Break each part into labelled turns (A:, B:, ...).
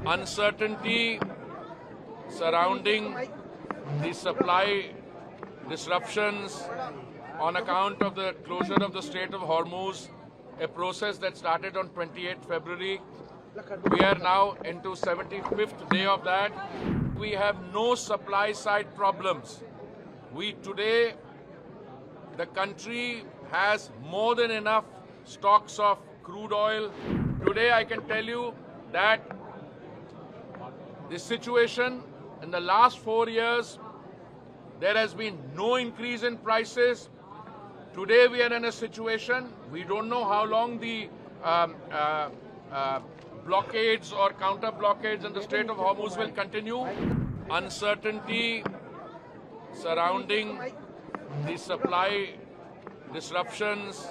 A: uncertainty surrounding the supply disruptions on account of the closure of the Strait of Hormuz, a process that started on 28th February. We are now into 75th day of that. We have no supply side problems. Today, the country has more than enough stocks of crude oil. Today, I can tell you that the situation in the last 4 years, there has been no increase in prices. Today, we are in a situation, we don't know how long the blockades or counter blockades in the Strait of Hormuz will continue. Uncertainty surrounding the supply disruptions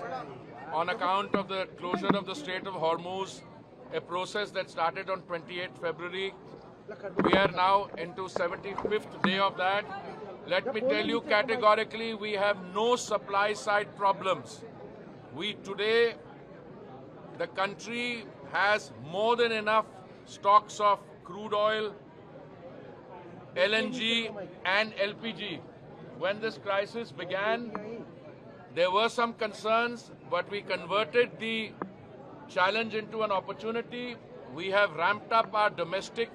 A: on account of the closure of the Strait of Hormuz, a process that started on 28th February. We are now into 75th day of that. Let me tell you categorically, we have no supply side problems. Today, the country has more than enough stocks of crude oil, LNG and LPG. When this crisis began, there were some concerns, but we converted the challenge into an opportunity. We have ramped up our domestic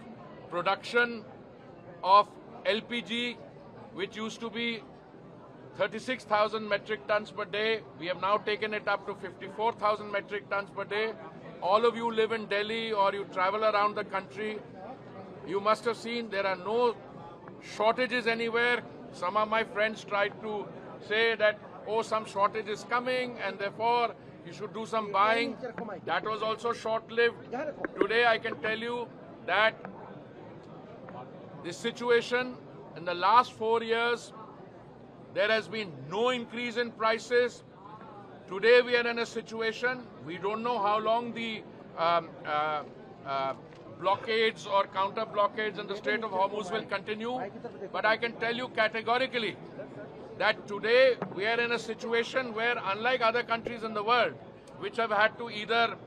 A: production of LPG, which used to be 36,000 metric tons per day. We have now taken it up to 54,000 metric tons per day. All of you live in Delhi or you travel around the country, you must have seen there are no shortages anywhere. Some of my friends tried to say that, oh, some shortage is coming and therefore you should do some buying. That was also short-lived. Today I can tell you that the situation in the last 4 years, there has been no increase in prices. Today we are in a situation, we don't know how long the blockades or counter blockades in the Strait of Hormuz will continue. But I can tell you categorically that today we are in a situation where, unlike other countries in the world, which have had to either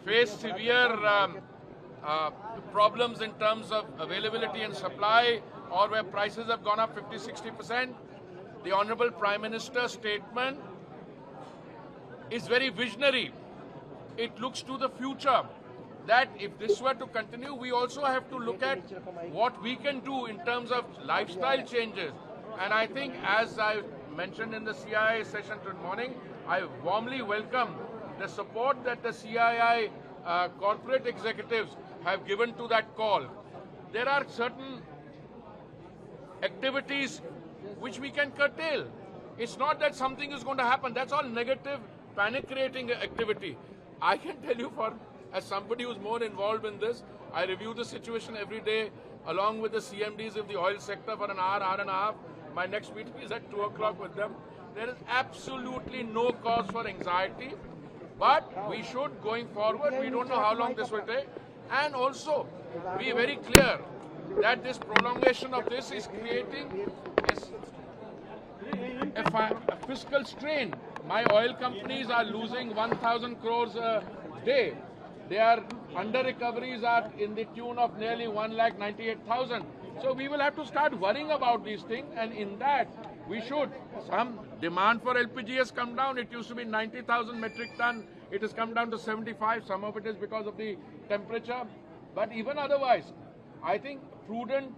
A: face severe problems in terms of availability and supply, or where prices have gone up 50-60%, the Honorable Prime Minister's statement is very visionary. It looks to the future, that if this were to continue, we also have to look at what we can do in terms of lifestyle changes. And I think, as I mentioned in the CII session this morning, I warmly welcome the support that the CII corporate executives have given to that call. There are certain activities which we can curtail. It's not that something is going to happen. That's all negative, panic-creating activity. I can tell you, as somebody who's more involved in this, I review the situation every day along with the CMDs of the oil sector for an hour and a half. My next meeting is at 2 o'clock with them. There is absolutely no cause for anxiety, but we should, going forward, we don't know how long this will take, and also be very clear that this prolongation of this is creating a fiscal strain. My oil companies are losing 1,000 crores a day. Their under-recoveries are in the tune of nearly 1,98,000. So we will have to start worrying about these things, and in that we should. Some demand for LPG has come down. It used to be 90,000 metric ton. It has come down to 75. Some of it is because of the temperature. But even otherwise, I think prudent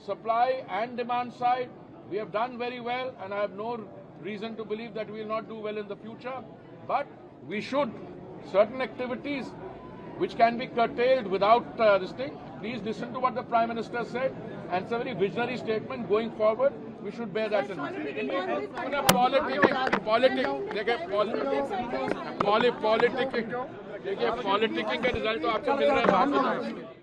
A: supply and demand side, we have done very well, and I have no reason to believe that we will not do well in the future. But we should, certain activities which can be curtailed without this thing. Please listen to what the Prime Minister said, and it's a very visionary statement. Going forward, we should bear that in mind. Politicking का result तो आपको मिल रहा है।